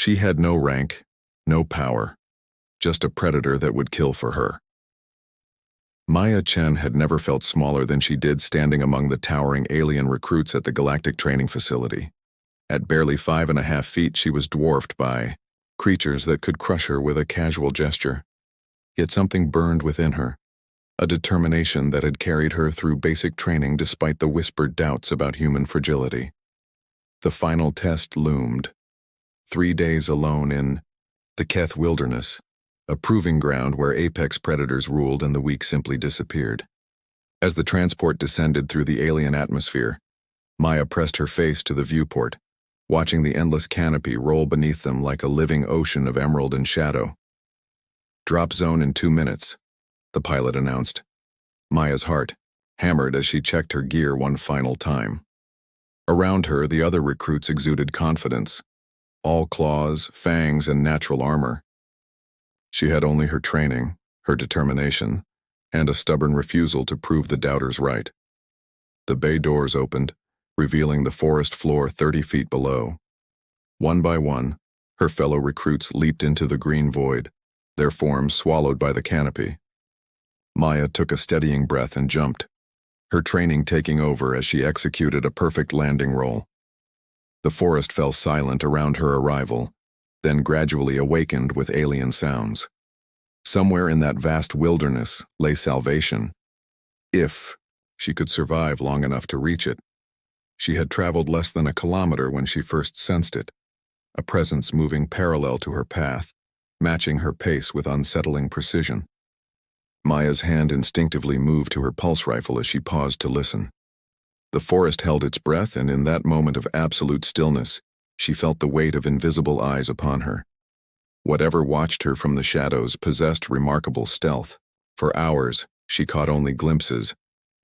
She had no rank, no power, just a predator that would kill for her. Maya Chen had never felt smaller than she did standing among the towering alien recruits at the Galactic Training Facility. At barely 5.5 feet, she was dwarfed by creatures that could crush her with a casual gesture. Yet something burned within her, a determination that had carried her through basic training despite the whispered doubts about human fragility. The final test loomed. 3 days alone in the Keth Wilderness, a proving ground where apex predators ruled and the weak simply disappeared. As the transport descended through the alien atmosphere, Maya pressed her face to the viewport, watching the endless canopy roll beneath them like a living ocean of emerald and shadow. "Drop zone in 2 minutes," the pilot announced. Maya's heart hammered as she checked her gear one final time. Around her, the other recruits exuded confidence, all claws, fangs, and natural armor. She had only her training, her determination, and a stubborn refusal to prove the doubters right. The bay doors opened, revealing the forest floor 30 feet below. One by one, her fellow recruits leaped into the green void, their forms swallowed by the canopy. Maya took a steadying breath and jumped, her training taking over as she executed a perfect landing roll. The forest fell silent around her arrival, then gradually awakened with alien sounds. Somewhere in that vast wilderness lay salvation, if she could survive long enough to reach it. She had traveled less than a kilometer when she first sensed it, a presence moving parallel to her path, matching her pace with unsettling precision. Maya's hand instinctively moved to her pulse rifle as she paused to listen. The forest held its breath, and in that moment of absolute stillness, she felt the weight of invisible eyes upon her. Whatever watched her from the shadows possessed remarkable stealth. For hours, she caught only glimpses,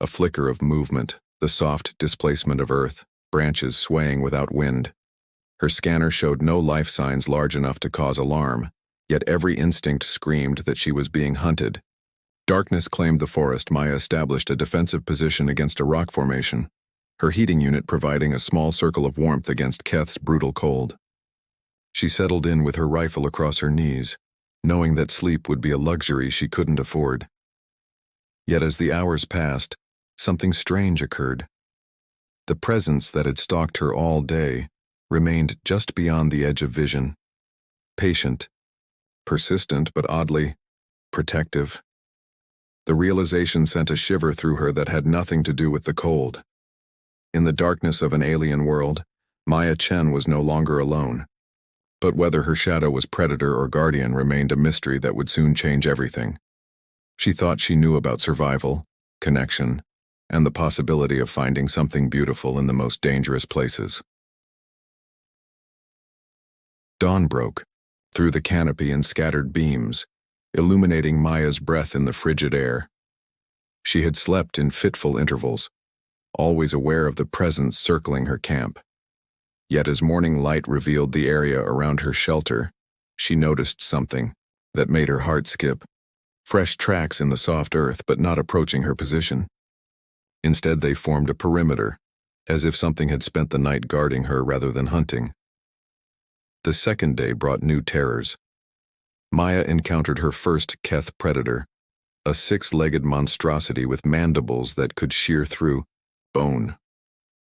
a flicker of movement, the soft displacement of earth, branches swaying without wind. Her scanner showed no life signs large enough to cause alarm, yet every instinct screamed that she was being hunted. Darkness claimed the forest. Maya established a defensive position against a rock formation, her heating unit providing a small circle of warmth against Keth's brutal cold. She settled in with her rifle across her knees, knowing that sleep would be a luxury she couldn't afford. Yet as the hours passed, something strange occurred. The presence that had stalked her all day remained just beyond the edge of vision. Patient, persistent, but oddly protective. The realization sent a shiver through her that had nothing to do with the cold. In the darkness of an alien world, Maya Chen was no longer alone. But whether her shadow was predator or guardian remained a mystery that would soon change everything. She thought she knew about survival, connection, and the possibility of finding something beautiful in the most dangerous places. Dawn broke, through the canopy in scattered beams, illuminating Maya's breath in the frigid air. She had slept in fitful intervals, always aware of the presence circling her camp. Yet as morning light revealed the area around her shelter, she noticed something that made her heart skip. Fresh tracks in the soft earth, but not approaching her position. Instead, they formed a perimeter, as if something had spent the night guarding her rather than hunting. The second day brought new terrors. Maya encountered her first Keth predator, a 6-legged monstrosity with mandibles that could shear through bone.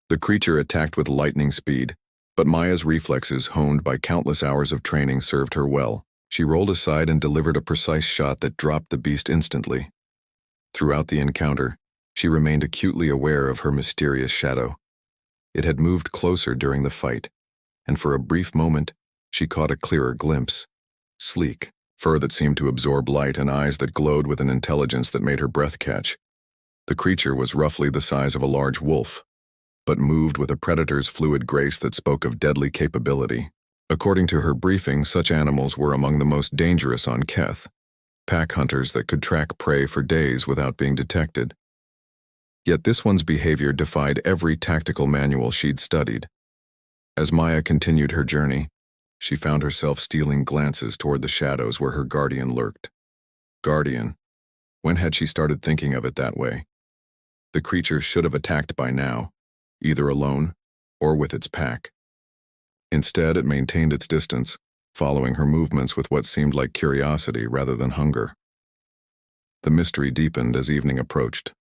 The creature attacked with lightning speed, but Maya's reflexes, honed by countless hours of training, served her well. She rolled aside and delivered a precise shot that dropped the beast instantly. Throughout the encounter, she remained acutely aware of her mysterious shadow. It had moved closer during the fight, and for a brief moment, she caught a clearer glimpse. Sleek, fur that seemed to absorb light, and eyes that glowed with an intelligence that made her breath catch. The creature was roughly the size of a large wolf, but moved with a predator's fluid grace that spoke of deadly capability. According to her briefing, such animals were among the most dangerous on Keth, pack hunters that could track prey for days without being detected. Yet this one's behavior defied every tactical manual she'd studied. As Maya continued her journey, she found herself stealing glances toward the shadows where her guardian lurked. Guardian. When had she started thinking of it that way? The creature should have attacked by now, either alone or with its pack. Instead, it maintained its distance, following her movements with what seemed like curiosity rather than hunger. The mystery deepened as evening approached.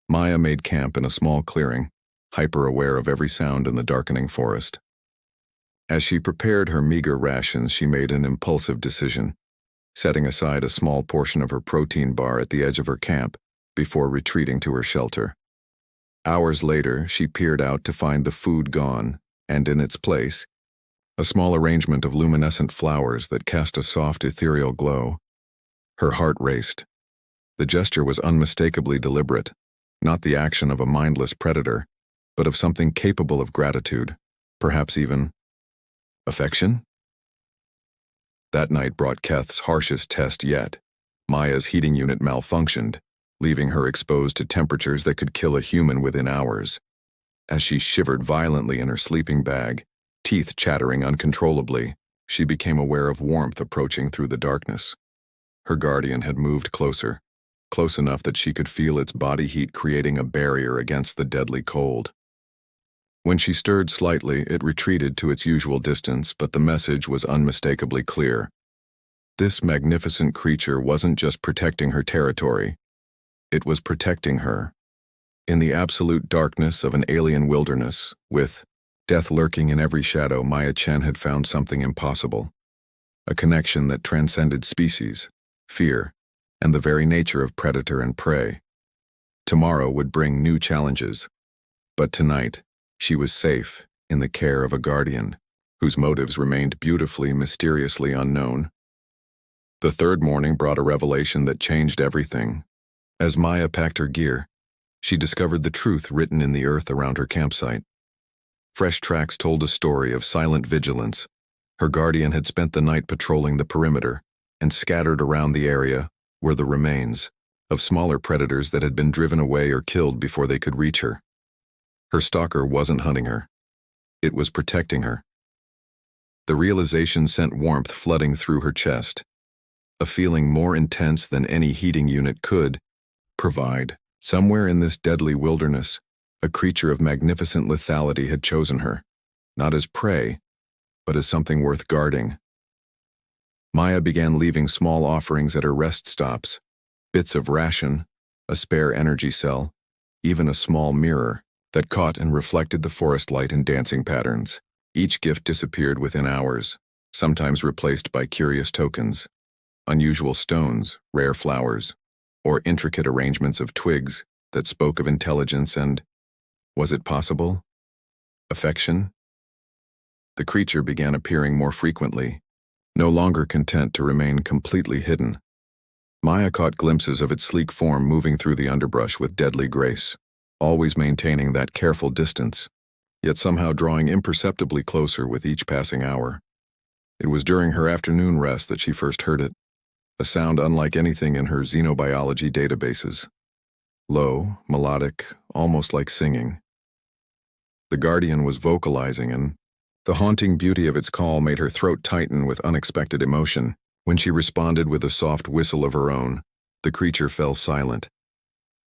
Maya made camp in a small clearing, hyper-aware of every sound in the darkening forest. As she prepared her meager rations, she made an impulsive decision, setting aside a small portion of her protein bar at the edge of her camp before retreating to her shelter. Hours later, she peered out to find the food gone, and in its place, a small arrangement of luminescent flowers that cast a soft, ethereal glow. Her heart raced. The gesture was unmistakably deliberate, not the action of a mindless predator, but of something capable of gratitude, perhaps even affection? That night brought Keth's harshest test yet. Maya's heating unit malfunctioned, leaving her exposed to temperatures that could kill a human within hours. As she shivered violently in her sleeping bag, teeth chattering uncontrollably, she became aware of warmth approaching through the darkness. Her guardian had moved closer, close enough that she could feel its body heat creating a barrier against the deadly cold. When she stirred slightly, it retreated to its usual distance, but the message was unmistakably clear. This magnificent creature wasn't just protecting her territory, it was protecting her. In the absolute darkness of an alien wilderness, with death lurking in every shadow, Maya Chen had found something impossible. A connection that transcended species, fear, and the very nature of predator and prey. Tomorrow would bring new challenges, but tonight, she was safe in the care of a guardian, whose motives remained beautifully, mysteriously unknown. The third morning brought a revelation that changed everything. As Maya packed her gear, she discovered the truth written in the earth around her campsite. Fresh tracks told a story of silent vigilance. Her guardian had spent the night patrolling the perimeter, and scattered around the area were the remains of smaller predators that had been driven away or killed before they could reach her. Her stalker wasn't hunting her. It was protecting her. The realization sent warmth flooding through her chest, a feeling more intense than any heating unit could provide. Somewhere in this deadly wilderness, a creature of magnificent lethality had chosen her, not as prey, but as something worth guarding. Maya began leaving small offerings at her rest stops, bits of ration, a spare energy cell, even a small mirror that caught and reflected the forest light in dancing patterns. Each gift disappeared within hours, sometimes replaced by curious tokens, unusual stones, rare flowers, or intricate arrangements of twigs that spoke of intelligence and, was it possible, affection? The creature began appearing more frequently, no longer content to remain completely hidden. Maya caught glimpses of its sleek form moving through the underbrush with deadly grace, always maintaining that careful distance, yet somehow drawing imperceptibly closer with each passing hour. It was during her afternoon rest that she first heard it, a sound unlike anything in her xenobiology databases. Low, melodic, almost like singing. The guardian was vocalizing, and the haunting beauty of its call made her throat tighten with unexpected emotion. When she responded with a soft whistle of her own, the creature fell silent.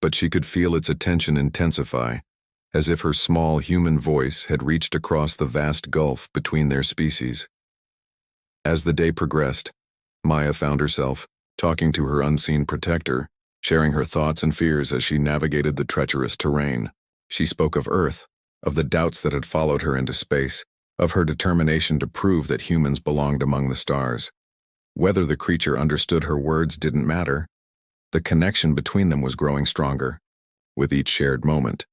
But she could feel its attention intensify, as if her small human voice had reached across the vast gulf between their species. As the day progressed, Maya found herself talking to her unseen protector, sharing her thoughts and fears as she navigated the treacherous terrain. She spoke of Earth, of the doubts that had followed her into space, of her determination to prove that humans belonged among the stars. Whether the creature understood her words didn't matter. The connection between them was growing stronger, with each shared moment.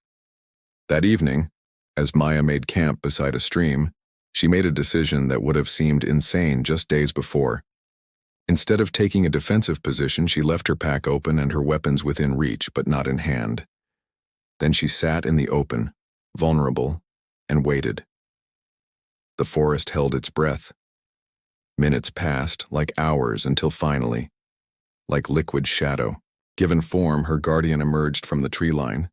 That evening, as Maya made camp beside a stream, she made a decision that would have seemed insane just days before. Instead of taking a defensive position, she left her pack open and her weapons within reach, but not in hand. Then she sat in the open, vulnerable, and waited. The forest held its breath. Minutes passed, like hours, until finally, like liquid shadow, given form, her guardian emerged from the tree line.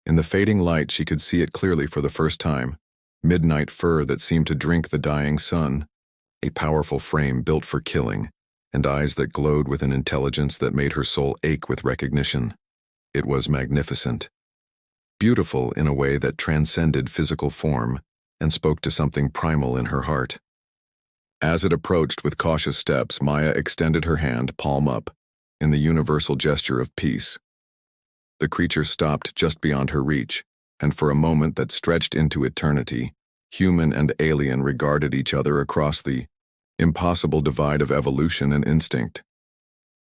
In the fading light, she could see it clearly for the first time. Midnight fur that seemed to drink the dying sun, a powerful frame built for killing, and eyes that glowed with an intelligence that made her soul ache with recognition. It was magnificent. Beautiful in a way that transcended physical form and spoke to something primal in her heart. As it approached with cautious steps, Maya extended her hand, palm up, in the universal gesture of peace. The creature stopped just beyond her reach, and for a moment that stretched into eternity, human and alien regarded each other across the impossible divide of evolution and instinct.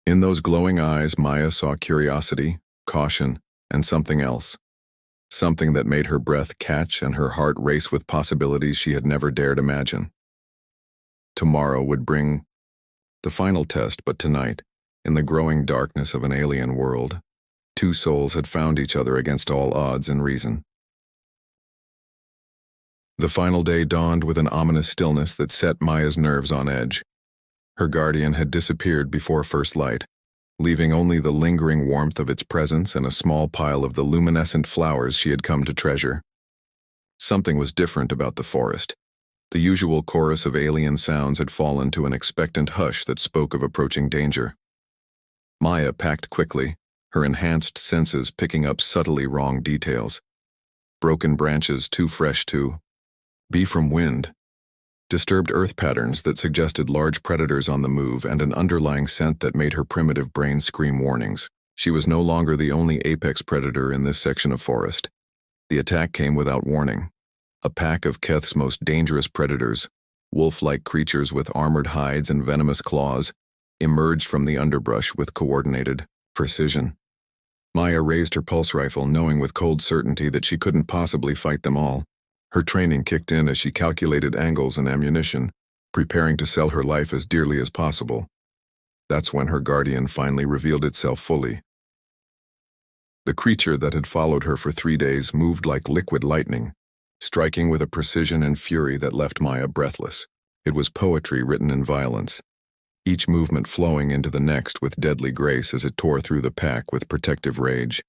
In those glowing eyes, Maya saw curiosity, caution, and something else. Something that made her breath catch and her heart race with possibilities she had never dared imagine. Tomorrow would bring the final test, but tonight, in the growing darkness of an alien world, two souls had found each other against all odds and reason. The final day dawned with an ominous stillness that set Maya's nerves on edge. Her guardian had disappeared before first light, leaving only the lingering warmth of its presence and a small pile of the luminescent flowers she had come to treasure. Something was different about the forest. The usual chorus of alien sounds had fallen to an expectant hush that spoke of approaching danger. Maya packed quickly, her enhanced senses picking up subtly wrong details. Broken branches too fresh to be from wind. Disturbed earth patterns that suggested large predators on the move, and an underlying scent that made her primitive brain scream warnings. She was no longer the only apex predator in this section of forest. The attack came without warning. A pack of Keth's most dangerous predators, wolf-like creatures with armored hides and venomous claws, emerged from the underbrush with coordinated precision. Maya raised her pulse rifle, knowing with cold certainty that she couldn't possibly fight them all. Her training kicked in as she calculated angles and ammunition, preparing to sell her life as dearly as possible. That's when her guardian finally revealed itself fully. The creature that had followed her for 3 days moved like liquid lightning, striking with a precision and fury that left Maya breathless. It was poetry written in violence, each movement flowing into the next with deadly grace as it tore through the pack with protective rage.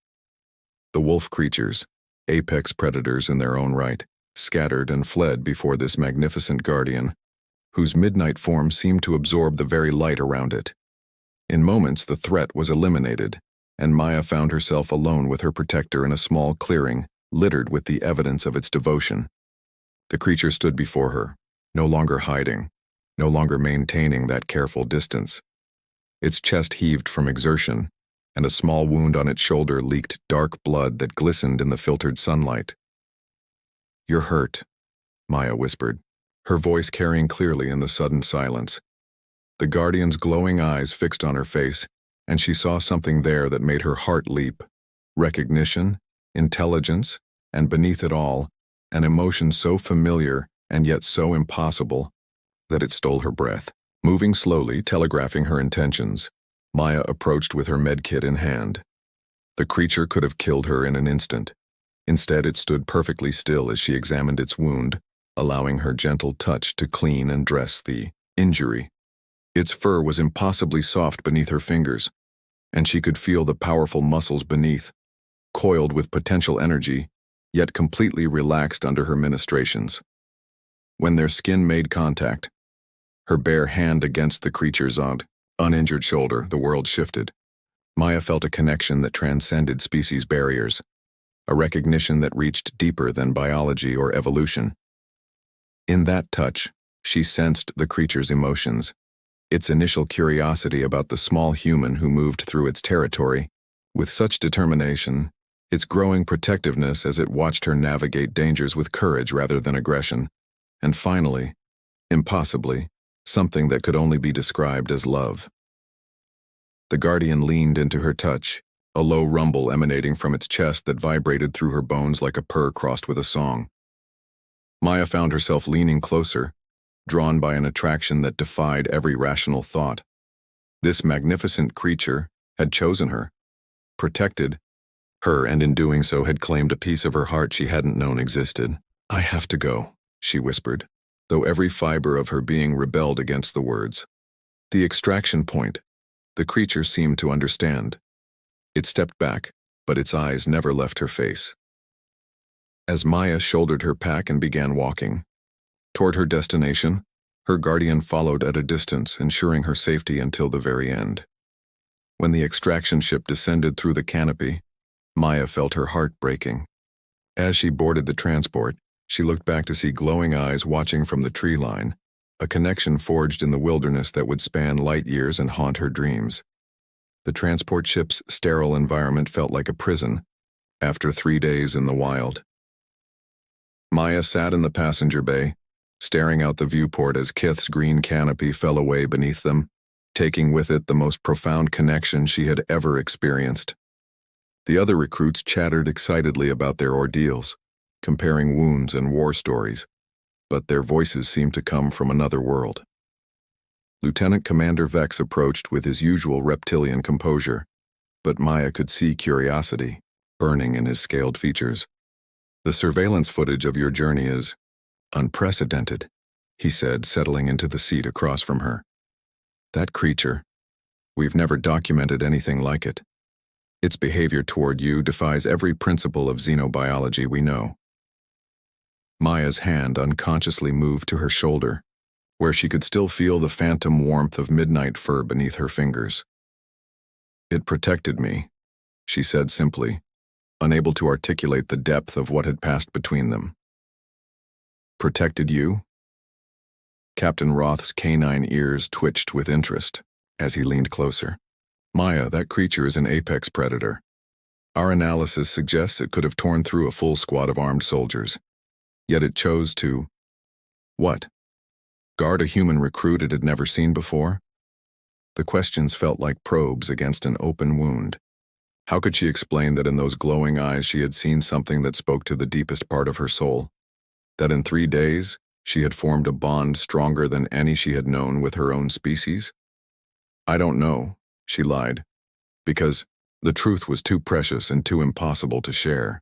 The wolf creatures, apex predators in their own right, scattered and fled before this magnificent guardian, whose midnight form seemed to absorb the very light around it. In moments, the threat was eliminated, and Maya found herself alone with her protector in a small clearing, littered with the evidence of its devotion. The creature stood before her, no longer hiding, no longer maintaining that careful distance. Its chest heaved from exertion, and a small wound on its shoulder leaked dark blood that glistened in the filtered sunlight. "You're hurt," Maya whispered, her voice carrying clearly in the sudden silence. The guardian's glowing eyes fixed on her face, and she saw something there that made her heart leap. Recognition, intelligence, and beneath it all, an emotion so familiar and yet so impossible that it stole her breath. Moving slowly, telegraphing her intentions, Maya approached with her medkit in hand. The creature could have killed her in an instant. Instead, it stood perfectly still as she examined its wound, allowing her gentle touch to clean and dress the injury. Its fur was impossibly soft beneath her fingers, and she could feel the powerful muscles beneath, coiled with potential energy, yet completely relaxed under her ministrations. When their skin made contact, her bare hand against the creature's uninjured shoulder, the world shifted. Maya felt a connection that transcended species barriers, a recognition that reached deeper than biology or evolution. In that touch, she sensed the creature's emotions, its initial curiosity about the small human who moved through its territory with such determination, its growing protectiveness as it watched her navigate dangers with courage rather than aggression, and finally, impossibly, something that could only be described as love. The guardian leaned into her touch, a low rumble emanating from its chest that vibrated through her bones like a purr crossed with a song. Maya found herself leaning closer, drawn by an attraction that defied every rational thought. This magnificent creature had chosen her, protected her, and in doing so had claimed a piece of her heart she hadn't known existed. "I have to go," she whispered, though every fiber of her being rebelled against the words. The extraction point. The creature seemed to understand. It stepped back, but its eyes never left her face. As Maya shouldered her pack and began walking toward her destination, her guardian followed at a distance, ensuring her safety until the very end. When the extraction ship descended through the canopy, Maya felt her heart breaking. As she boarded the transport, she looked back to see glowing eyes watching from the tree line, a connection forged in the wilderness that would span light years and haunt her dreams. The transport ship's sterile environment felt like a prison after 3 days in the wild. Maya sat in the passenger bay, staring out the viewport as Kith's green canopy fell away beneath them, taking with it the most profound connection she had ever experienced. The other recruits chattered excitedly about their ordeals, comparing wounds and war stories, but their voices seemed to come from another world. Lieutenant Commander Vex approached with his usual reptilian composure, but Maya could see curiosity burning in his scaled features. "The surveillance footage of your journey is unprecedented," he said, settling into the seat across from her. "That creature, we've never documented anything like it. Its behavior toward you defies every principle of xenobiology we know." Maya's hand unconsciously moved to her shoulder, where she could still feel the phantom warmth of midnight fur beneath her fingers. "It protected me," she said simply, unable to articulate the depth of what had passed between them. "Protected you?" Captain Roth's canine ears twitched with interest as he leaned closer. "Maya, that creature is an apex predator. Our analysis suggests it could have torn through a full squad of armed soldiers. Yet it chose to... what? Guard a human recruit it had never seen before?" The questions felt like probes against an open wound. How could she explain that in those glowing eyes she had seen something that spoke to the deepest part of her soul? That in 3 days, she had formed a bond stronger than any she had known with her own species? "I don't know," she lied, because the truth was too precious and too impossible to share.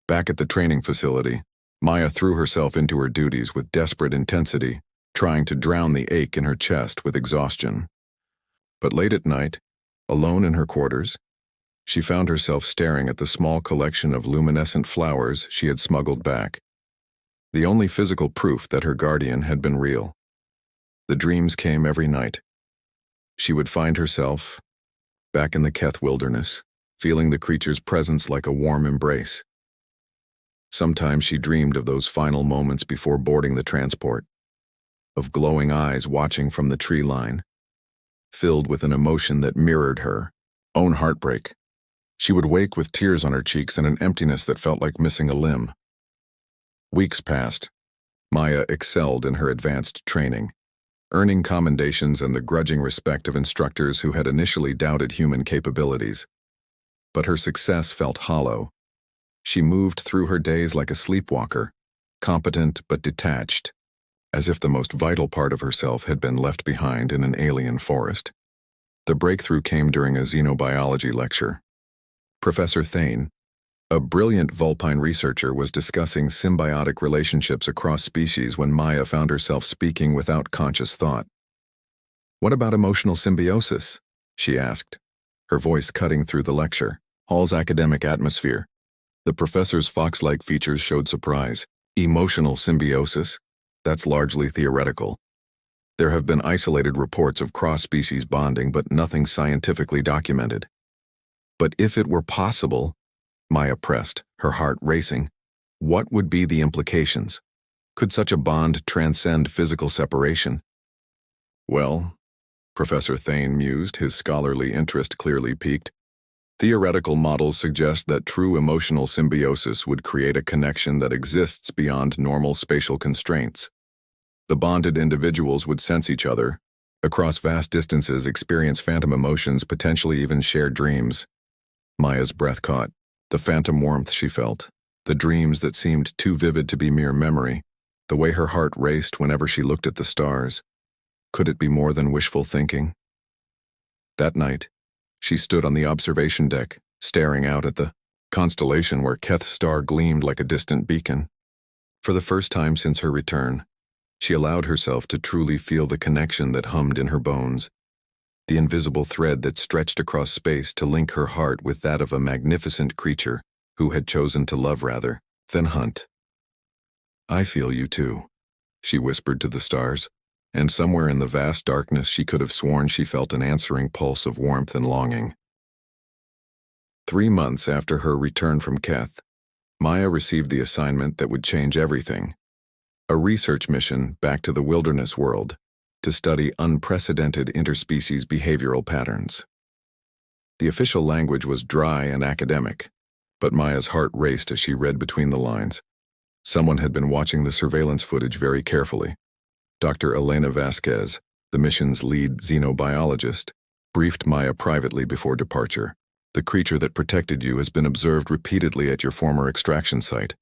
Back at the training facility, Maya threw herself into her duties with desperate intensity, trying to drown the ache in her chest with exhaustion. But late at night, alone in her quarters, she found herself staring at the small collection of luminescent flowers she had smuggled back. The only physical proof that her guardian had been real. The dreams came every night. She would find herself back in the Keth wilderness, feeling the creature's presence like a warm embrace. Sometimes she dreamed of those final moments before boarding the transport, of glowing eyes watching from the tree line, filled with an emotion that mirrored her own heartbreak. She would wake with tears on her cheeks and an emptiness that felt like missing a limb. Weeks passed. Maya excelled in her advanced training, earning commendations and the grudging respect of instructors who had initially doubted human capabilities. But her success felt hollow. She moved through her days like a sleepwalker, competent but detached, as if the most vital part of herself had been left behind in an alien forest. The breakthrough came during a xenobiology lecture. Professor Thane, a brilliant vulpine researcher, was discussing symbiotic relationships across species when Maya found herself speaking without conscious thought. "What about emotional symbiosis?" she asked, her voice cutting through the lecture hall's academic atmosphere. The professor's fox-like features showed surprise. "Emotional symbiosis? That's largely theoretical. There have been isolated reports of cross-species bonding, but nothing scientifically documented." "But if it were possible," Maya pressed, her heart racing, "what would be the implications? Could such a bond transcend physical separation?" "Well," Professor Thane mused, his scholarly interest clearly piqued, "theoretical models suggest that true emotional symbiosis would create a connection that exists beyond normal spatial constraints. The bonded individuals would sense each other, across vast distances experience phantom emotions, potentially even share dreams." Maya's breath caught. The phantom warmth she felt, the dreams that seemed too vivid to be mere memory, the way her heart raced whenever she looked at the stars. Could it be more than wishful thinking? That night, she stood on the observation deck, staring out at the constellation where Keth's star gleamed like a distant beacon. For the first time since her return, she allowed herself to truly feel the connection that hummed in her bones, the invisible thread that stretched across space to link her heart with that of a magnificent creature who had chosen to love rather than hunt. "I feel you too," she whispered to the stars, and somewhere in the vast darkness she could have sworn she felt an answering pulse of warmth and longing. 3 months after her return from Keth, Maya received the assignment that would change everything. a research mission back to the wilderness world to study unprecedented interspecies behavioral patterns. The official language was dry and academic, but Maya's heart raced as she read between the lines. Someone had been watching the surveillance footage very carefully. Dr. Elena Vasquez, the mission's lead xenobiologist, briefed Maya privately before departure. "The creature that protected you has been observed repeatedly at your former extraction site,"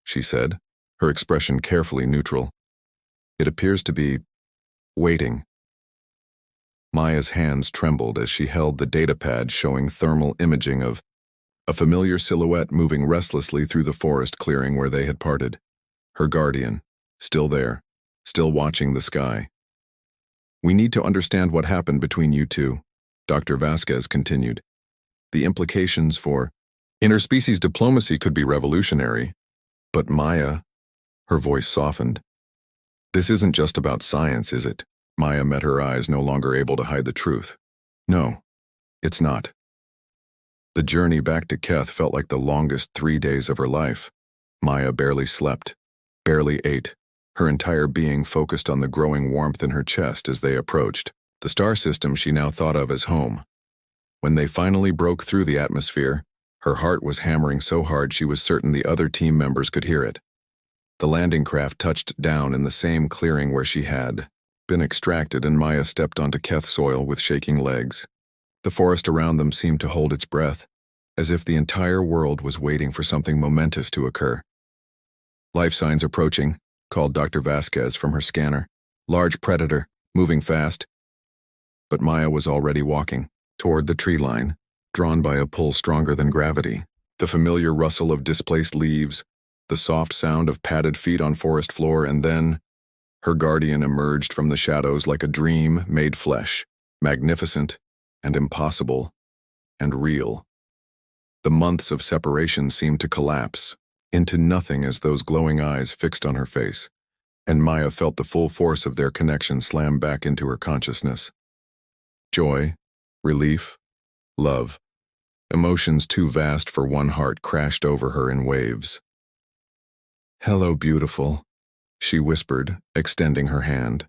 she said, her expression carefully neutral. "It appears to be waiting." Maya's hands trembled as she held the datapad showing thermal imaging of a familiar silhouette moving restlessly through the forest clearing where they had parted. Her guardian, still there, still watching the sky. "We need to understand what happened between you two," Dr. Vasquez continued. "The implications for interspecies diplomacy could be revolutionary." "But Maya," her voice softened. "This isn't just about science, is it?" Maya met her eyes, no longer able to hide the truth. "No, it's not." The journey back to Keth felt like the longest 3 days of her life. Maya barely slept, barely ate, her entire being focused on the growing warmth in her chest as they approached the star system she now thought of as home. When they finally broke through the atmosphere, her heart was hammering so hard she was certain the other team members could hear it. The landing craft touched down in the same clearing where she had been extracted, and Maya stepped onto Keth soil with shaking legs. The forest around them seemed to hold its breath, as if the entire world was waiting for something momentous to occur. "Life signs approaching," called Dr. Vasquez from her scanner. "Large predator, moving fast." But Maya was already walking toward the tree line, drawn by a pull stronger than gravity. The familiar rustle of displaced leaves, the soft sound of padded feet on forest floor, and then her guardian emerged from the shadows like a dream made flesh, magnificent and impossible and real. The months of separation seemed to collapse into nothing as those glowing eyes fixed on her face, and Maya felt the full force of their connection slam back into her consciousness. Joy, relief, love, emotions too vast for one heart crashed over her in waves. "Hello, beautiful," she whispered, extending her hand.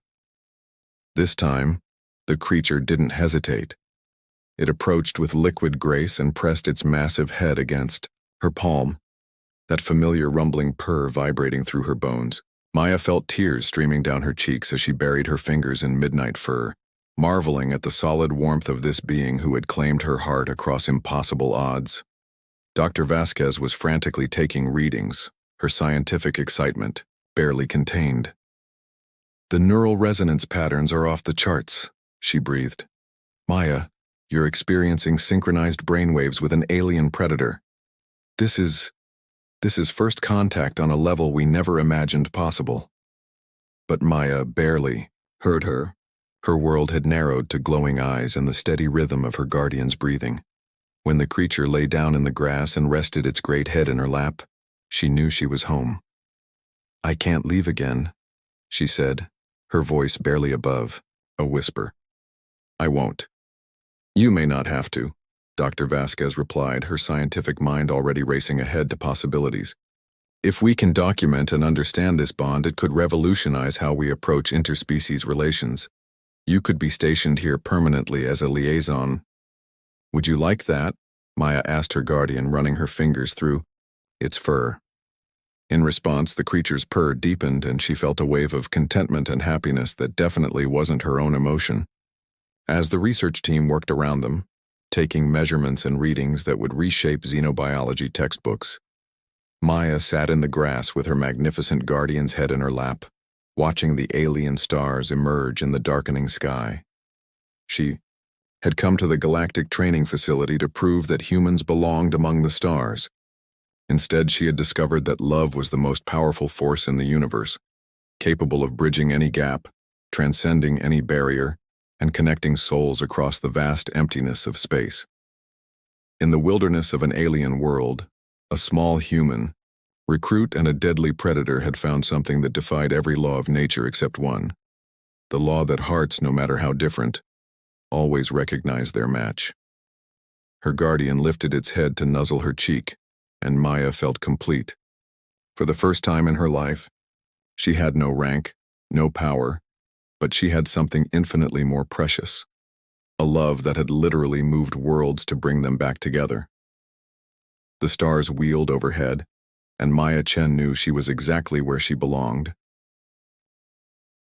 This time, the creature didn't hesitate. It approached with liquid grace and pressed its massive head against her palm, that familiar rumbling purr vibrating through her bones. Maya felt tears streaming down her cheeks as she buried her fingers in midnight fur, marveling at the solid warmth of this being who had claimed her heart across impossible odds. Dr. Vasquez was frantically taking readings, her scientific excitement barely contained. "The neural resonance patterns are off the charts," she breathed. "Maya, you're experiencing synchronized brainwaves with an alien predator. This is first contact on a level we never imagined possible." But Maya barely heard her. Her world had narrowed to glowing eyes and the steady rhythm of her guardian's breathing. When the creature lay down in the grass and rested its great head in her lap, she knew she was home. "I can't leave again," she said, her voice barely above a whisper. "I won't." "You may not have to," Dr. Vasquez replied, her scientific mind already racing ahead to possibilities. "If we can document and understand this bond, it could revolutionize how we approach interspecies relations. You could be stationed here permanently as a liaison." "Would you like that?" Maya asked her guardian, running her fingers through its fur. In response, the creature's purr deepened, and she felt a wave of contentment and happiness that definitely wasn't her own emotion. As the research team worked around them, taking measurements and readings that would reshape xenobiology textbooks, Maya sat in the grass with her magnificent guardian's head in her lap, watching the alien stars emerge in the darkening sky. She had come to the galactic training facility to prove that humans belonged among the stars. Instead, she had discovered that love was the most powerful force in the universe, capable of bridging any gap, transcending any barrier, and connecting souls across the vast emptiness of space. In the wilderness of an alien world, a small human, recruit and a deadly predator had found something that defied every law of nature except one: the law that hearts, no matter how different, always recognize their match. Her guardian lifted its head to nuzzle her cheek, and Maya felt complete. For the first time in her life, She had no rank, no power, but she had something infinitely more precious, a love that had literally moved worlds to bring them back together. The stars wheeled overhead, and Maya Chen knew she was exactly where she belonged,